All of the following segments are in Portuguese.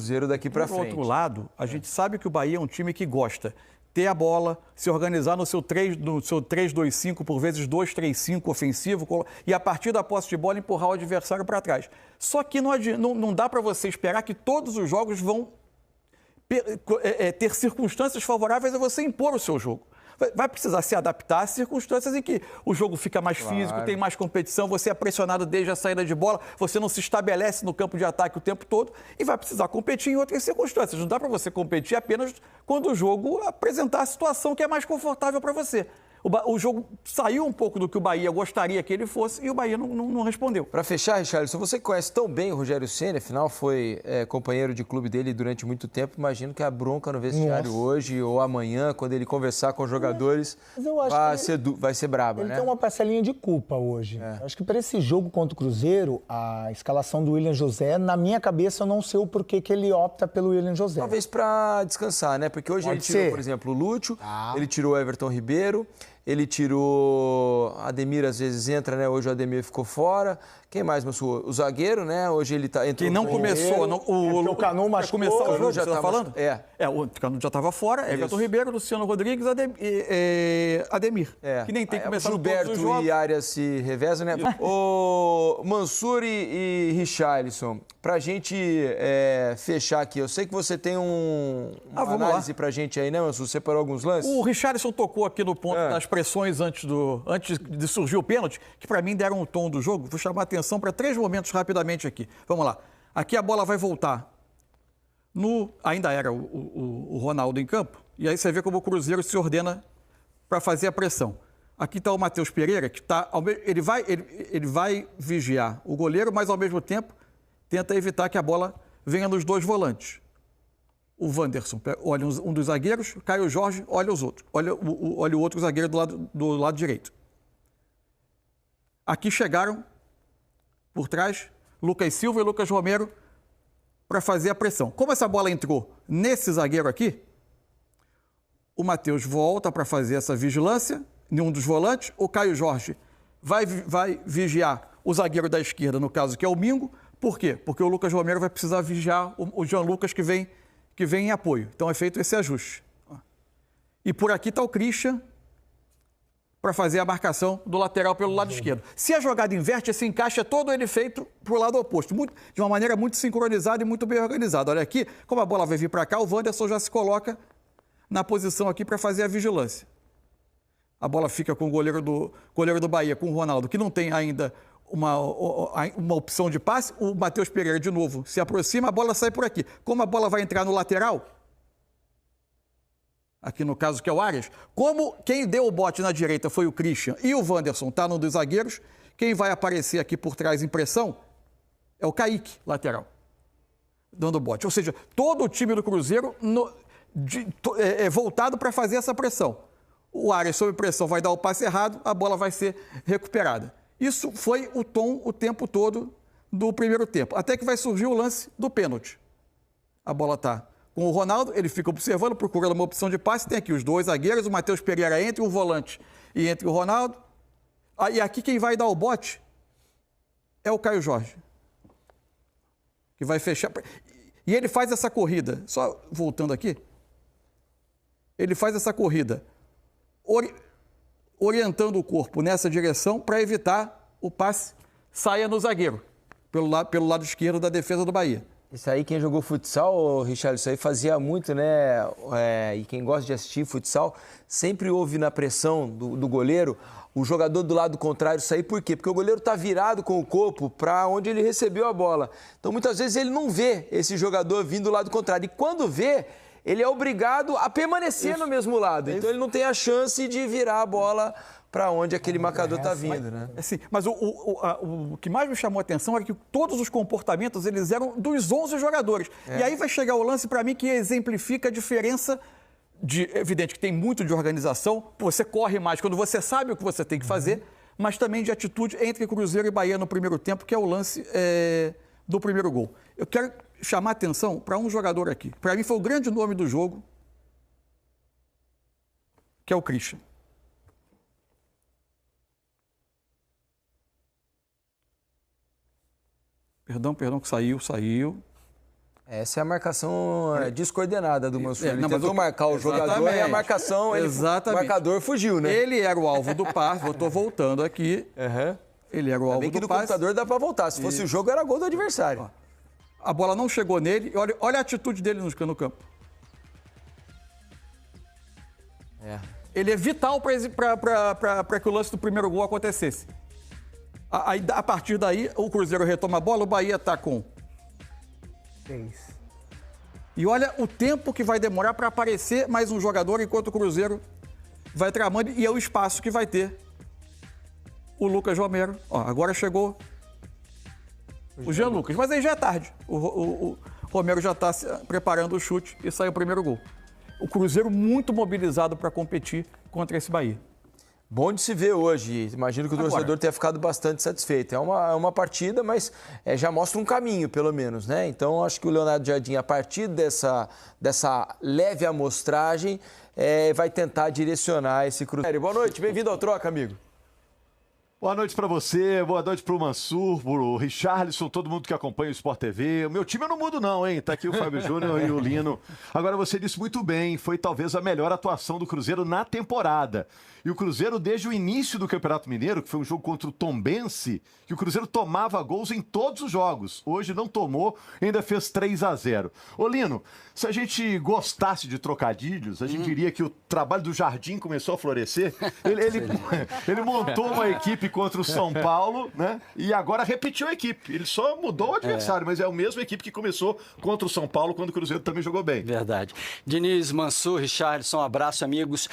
Cruzeiro daqui para frente. Por outro lado, a gente sabe que o Bahia é um time que gosta ter a bola, se organizar no seu 3-2-5, por vezes 2-3-5 ofensivo, e a partir da posse de bola empurrar o adversário para trás. Só que não dá para você esperar que todos os jogos vão ter circunstâncias favoráveis a você impor o seu jogo. Vai precisar se adaptar às circunstâncias em que o jogo fica mais físico, tem mais competição, você é pressionado desde a saída de bola, você não se estabelece no campo de ataque o tempo todo e vai precisar competir em outras circunstâncias. Não dá para você competir apenas quando o jogo apresentar a situação que é mais confortável para você. O jogo saiu um pouco do que o Bahia gostaria que ele fosse e o Bahia não respondeu. Para fechar, Richarlison, você conhece tão bem o Rogério Ceni, afinal foi companheiro de clube dele durante muito tempo. Imagino que a bronca no vestiário hoje ou amanhã, quando ele conversar com os jogadores, vai ser braba, né? Ele tem uma parcelinha de culpa hoje. Acho que para esse jogo contra o Cruzeiro, a escalação do William José, na minha cabeça, eu não sei o porquê que ele opta pelo William José. Talvez para descansar, né? Porque hoje ele tirou, por exemplo, o Lúcio, ele tirou o Everton Ribeiro, ele tirou... Ademir às vezes entra, né? Hoje o Ademir ficou fora. Quem mais, meu senhor? O zagueiro, né? Hoje ele tá... Quem não começou... O Canu machucou. Começar o jogo, já tá falando? O Canu já estava fora. Everton Ribeiro, Luciano Rodrigues, Ademir. Que nem tem começado Gilberto todos os jogos. e Arias se revezam, né? O Mansur e Richarlison, pra gente fechar aqui, eu sei que você tem uma análise pra gente aí, né, Mansur? Você separou alguns lances? O Richarlison tocou aqui no ponto das pressões antes de surgir o pênalti, que para mim deram o tom do jogo. Vou chamar a atenção para 3 momentos rapidamente aqui. Vamos lá. Aqui a bola vai voltar. Ainda era o Ronaldo em campo. E aí você vê como o Cruzeiro se ordena para fazer a pressão. Aqui está o Matheus Pereira, que ele vai vigiar o goleiro, mas ao mesmo tempo tenta evitar que a bola venha nos 2 volantes. O Wanderson olha um dos zagueiros, Caio Jorge olha os outros. Olha o outro zagueiro do lado direito. Aqui chegaram, por trás, Lucas Silva e Lucas Romero para fazer a pressão. Como essa bola entrou nesse zagueiro aqui, o Matheus volta para fazer essa vigilância em um dos volantes. O Caio Jorge vai vigiar o zagueiro da esquerda, no caso, que é o Mingo. Por quê? Porque o Lucas Romero vai precisar vigiar o Jean Lucas que vem em apoio. Então é feito esse ajuste. E por aqui está o Christian para fazer a marcação do lateral pelo lado esquerdo. Se a jogada inverte, esse encaixe é todo ele feito para o lado oposto, de uma maneira muito sincronizada e muito bem organizada. Olha aqui, como a bola vai vir para cá, o Wanderson já se coloca na posição aqui para fazer a vigilância. A bola fica com o goleiro do Bahia, com o Ronaldo, que não tem ainda uma opção de passe. O Matheus Pereira, de novo, se aproxima, a bola sai por aqui. Como a bola vai entrar no lateral, aqui no caso que é o Arias, como quem deu o bote na direita foi o Christian e o Wanderson está num dos zagueiros, quem vai aparecer aqui por trás em pressão é o Kaique, lateral, dando o bote. Ou seja, todo o time do Cruzeiro voltado para fazer essa pressão. O Arias, sob pressão, vai dar o passe errado, a bola vai ser recuperada. Isso foi o tom o tempo todo do primeiro tempo, até que vai surgir o lance do pênalti. A bola está com o Ronaldo, ele fica observando, procurando uma opção de passe. Tem aqui os 2 zagueiros, o Matheus Pereira entre o volante e entre o Ronaldo. E aqui quem vai dar o bote é o Caio Jorge, que vai fechar. E ele faz essa corrida, só voltando aqui, ele faz essa corrida orientando o corpo nessa direção para evitar o passe saia no zagueiro, pelo lado esquerdo da defesa do Bahia. Isso aí, quem jogou futsal, Richard, isso aí fazia muito, né? E quem gosta de assistir futsal, sempre ouve na pressão do goleiro o jogador do lado contrário sair. Por quê? Porque o goleiro está virado com o corpo para onde ele recebeu a bola. Então, muitas vezes, ele não vê esse jogador vindo do lado contrário. E quando vê, ele é obrigado a permanecer no mesmo lado. Então, ele não tem a chance de virar a bola para onde aquele marcador está vindo, né? Mas o que mais me chamou a atenção é que todos os comportamentos eles eram dos 11 jogadores. E aí vai chegar o lance para mim que exemplifica a diferença evidente que tem muito de organização, você corre mais quando você sabe o que você tem que fazer, mas também de atitude entre Cruzeiro e Bahia no primeiro tempo, que é o lance do primeiro gol. Eu quero chamar a atenção para um jogador aqui. Para mim foi o grande nome do jogo, que é o Christian. Perdão que saiu. Essa é a marcação descoordenada do Mansur. Ele não, tentou marcar o jogador e a marcação, o marcador fugiu, né? Ele era o alvo do passe, eu estou voltando aqui. Ele era o alvo do passe. Bem que no computador dá para voltar, se fosse o jogo era gol do adversário. A bola não chegou nele, olha a atitude dele no campo. Ele é vital para que o lance do primeiro gol acontecesse. A partir daí, o Cruzeiro retoma a bola, o Bahia está com 3. E olha o tempo que vai demorar para aparecer mais um jogador, enquanto o Cruzeiro vai tramando, e é o espaço que vai ter o Lucas Romero. Agora chegou o Jean Lucas, mas aí já é tarde. O Romero já está preparando o chute e sai o primeiro gol. O Cruzeiro muito mobilizado para competir contra esse Bahia. Bom de se ver hoje. Imagino que o torcedor tenha ficado bastante satisfeito. É uma partida, mas já mostra um caminho, pelo menos, né? Então, acho que o Leonardo Jardim, a partir dessa leve amostragem, vai tentar direcionar esse Cruzeiro. Boa noite, bem-vindo ao Troca, amigo. Boa noite para você, boa noite para o Mansur, para o Richarlison, todo mundo que acompanha o Sport TV. O meu time eu não mudo não, hein? Tá aqui o Fábio Júnior e o Lino. Agora, você disse muito bem, foi talvez a melhor atuação do Cruzeiro na temporada. E o Cruzeiro, desde o início do Campeonato Mineiro, que foi um jogo contra o Tombense, que o Cruzeiro tomava gols em todos os jogos. Hoje não tomou, ainda fez 3-0. Ô Lino, se a gente gostasse de trocadilhos, a gente diria que o trabalho do Jardim começou a florescer. Ele montou uma equipe contra o São Paulo, né? E agora repetiu a equipe. Ele só mudou o adversário, mas é a mesma equipe que começou contra o São Paulo, quando o Cruzeiro também jogou bem. Verdade. Diniz, Mansur, Richarlison, um abraço, amigos.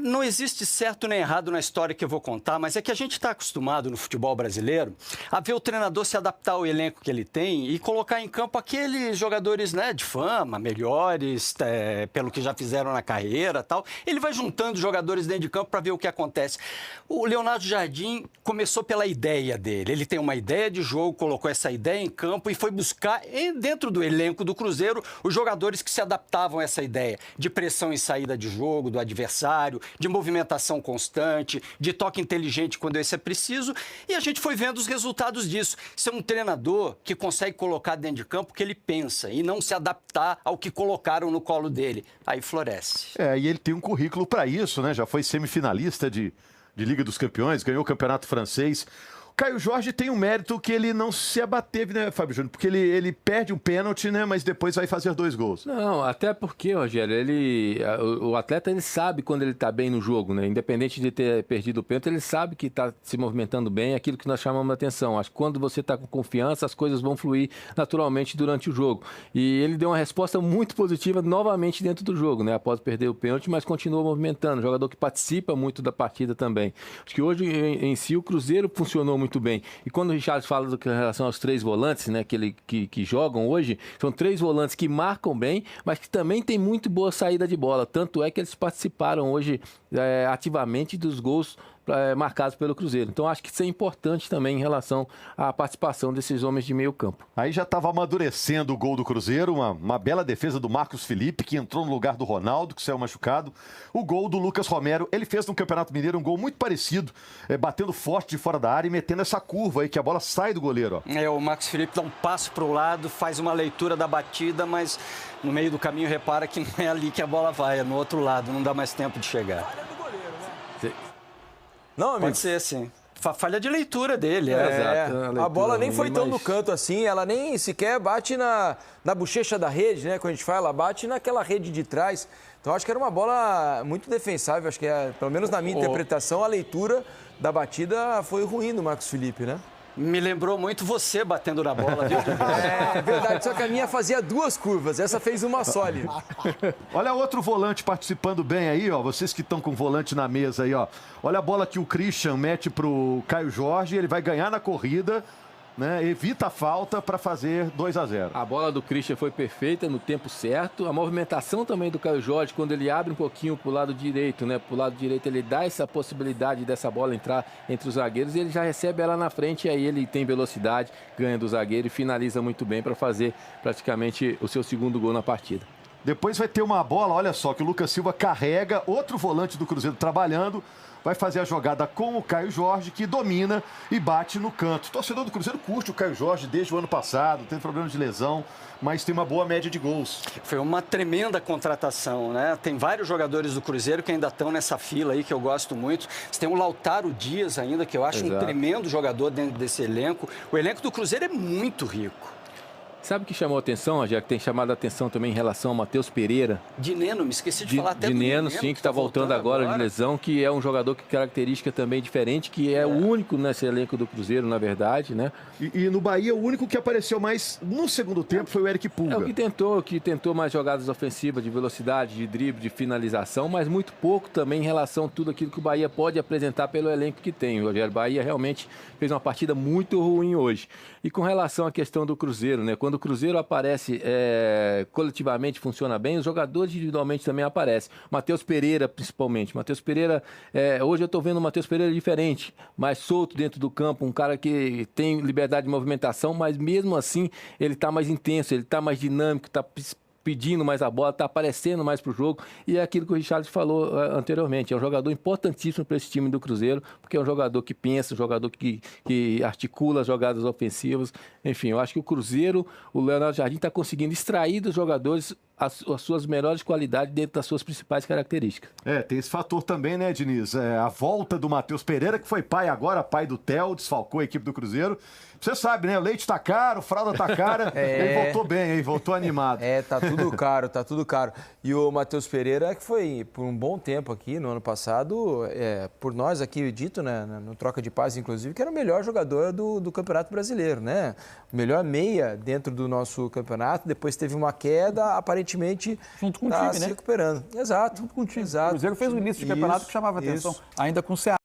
Não existe certo nem errado na história que eu vou contar, mas é que a gente está acostumado no futebol brasileiro a ver o treinador se adaptar ao elenco que ele tem e colocar em campo aqueles jogadores, né, de fama, melhores, pelo que já fizeram na carreira e tal. Ele vai juntando jogadores dentro de campo para ver o que acontece. O Leonardo Jardim começou pela ideia dele. Ele tem uma ideia de jogo, colocou essa ideia em campo e foi buscar dentro do elenco do Cruzeiro os jogadores que se adaptavam a essa ideia de pressão e saída de jogo do adversário, de movimentação constante, de toque inteligente quando esse é preciso, e a gente foi vendo os resultados disso. Ser um treinador que consegue colocar dentro de campo o que ele pensa e não se adaptar ao que colocaram no colo dele. Aí floresce. E ele tem um currículo para isso, né? Já foi semifinalista de Liga dos Campeões, ganhou o Campeonato Francês. Caio Jorge tem um mérito que ele não se abateve, né, Fábio Júnior? Porque ele perde um pênalti, né, mas depois vai fazer 2 gols. Não, até porque, Rogério, o atleta ele sabe quando ele está bem no jogo, né? Independente de ter perdido o pênalti, ele sabe que está se movimentando bem, aquilo que nós chamamos a atenção. Acho que quando você está com confiança, as coisas vão fluir naturalmente durante o jogo. E ele deu uma resposta muito positiva novamente dentro do jogo, né? Após perder o pênalti, mas continua movimentando. Jogador que participa muito da partida também. Acho que hoje, em si, o Cruzeiro funcionou muito bem. E quando o Richard fala em relação aos 3 volantes, né, que jogam hoje, são 3 volantes que marcam bem, mas que também tem muito boa saída de bola. Tanto é que eles participaram hoje ativamente dos gols marcados pelo Cruzeiro. Então, acho que isso é importante também em relação à participação desses homens de meio campo. Aí já estava amadurecendo o gol do Cruzeiro, uma bela defesa do Marcos Felipe, que entrou no lugar do Ronaldo, que saiu machucado. O gol do Lucas Romero, ele fez no Campeonato Mineiro um gol muito parecido, batendo forte de fora da área e metendo essa curva aí, que a bola sai do goleiro. Ó. O Marcos Felipe dá um passo para o lado, faz uma leitura da batida, mas no meio do caminho repara que não é ali que a bola vai, é no outro lado, não dá mais tempo de chegar. Não, amigo. Pode ser, sim. Falha de leitura dele. Exato. A bola nem foi tão no canto assim, ela nem sequer bate na bochecha da rede, né? Quando a gente fala, ela bate naquela rede de trás. Então, acho que era uma bola muito defensável. Acho que, pelo menos na minha interpretação, a leitura da batida foi ruim do Marcos Felipe, né? Me lembrou muito você batendo na bola, viu? É verdade, só que a minha fazia 2 curvas, essa fez uma só ali. Olha outro volante participando bem aí, ó. Vocês que estão com o volante na mesa aí, ó. Olha a bola que o Christian mete pro Caio Jorge, ele vai ganhar na corrida, né? Evita a falta para fazer 2-0. A bola do Christian foi perfeita no tempo certo. A movimentação também do Caio Jorge, quando ele abre um pouquinho para o lado direito, né? Para o lado direito ele dá essa possibilidade dessa bola entrar entre os zagueiros e ele já recebe ela na frente e aí ele tem velocidade, ganha do zagueiro e finaliza muito bem para fazer praticamente o seu 2º gol na partida. Depois vai ter uma bola, olha só, que o Lucas Silva carrega, outro volante do Cruzeiro trabalhando, vai fazer a jogada com o Caio Jorge, que domina e bate no canto. O torcedor do Cruzeiro curte o Caio Jorge desde o ano passado, tem problema de lesão, mas tem uma boa média de gols. Foi uma tremenda contratação, né? Tem vários jogadores do Cruzeiro que ainda estão nessa fila aí, que eu gosto muito. Você tem o Lautaro Dias ainda, que eu acho um tremendo jogador dentro desse elenco. O elenco do Cruzeiro é muito rico. Sabe o que chamou a atenção, já que tem chamado a atenção também em relação ao Matheus Pereira? De Neno, me esqueci de falar até de do Neno, sim, que está voltando agora de lesão, que é um jogador que característica também diferente, que é o único nesse elenco do Cruzeiro, na verdade, né? E no Bahia, o único que apareceu mais no segundo tempo foi o Eric Pulga. É o que tentou mais jogadas ofensivas, de velocidade, de drible, de finalização, mas muito pouco também em relação a tudo aquilo que o Bahia pode apresentar pelo elenco que tem. O Rogério Bahia realmente fez uma partida muito ruim hoje. E com relação à questão do Cruzeiro, né? Quando o Cruzeiro aparece coletivamente, funciona bem, os jogadores individualmente também aparecem. Matheus Pereira, principalmente. Matheus Pereira, hoje eu estou vendo o Matheus Pereira diferente, mais solto dentro do campo, um cara que tem liberdade de movimentação, mas mesmo assim ele está mais intenso, ele está mais dinâmico, está pedindo mais a bola, está aparecendo mais para o jogo, e é aquilo que o Richarlison falou anteriormente, é um jogador importantíssimo para esse time do Cruzeiro, porque é um jogador que pensa, um jogador que articula as jogadas ofensivas, enfim, eu acho que o Cruzeiro, o Leonardo Jardim está conseguindo extrair dos jogadores as suas melhores qualidades dentro das suas principais características. Tem esse fator também, né, Diniz? A volta do Matheus Pereira, que foi pai agora, pai do Theo, desfalcou a equipe do Cruzeiro. Você sabe, né? O leite tá caro, fralda tá cara. Ele voltou bem, hein? Voltou animado. Tá tudo caro, tá tudo caro. E o Matheus Pereira, que foi por um bom tempo aqui, no ano passado, por nós aqui dito, né, no Troca de Paz, inclusive, que era o melhor jogador do Campeonato Brasileiro, né? O melhor meia dentro do nosso campeonato. Depois teve uma queda, aparentemente junto com o tá time, se né? recuperando. Exato. Junto com o time. Exato. O Cruzeiro fez um início de campeonato que chamava atenção. Ainda com o Ceará.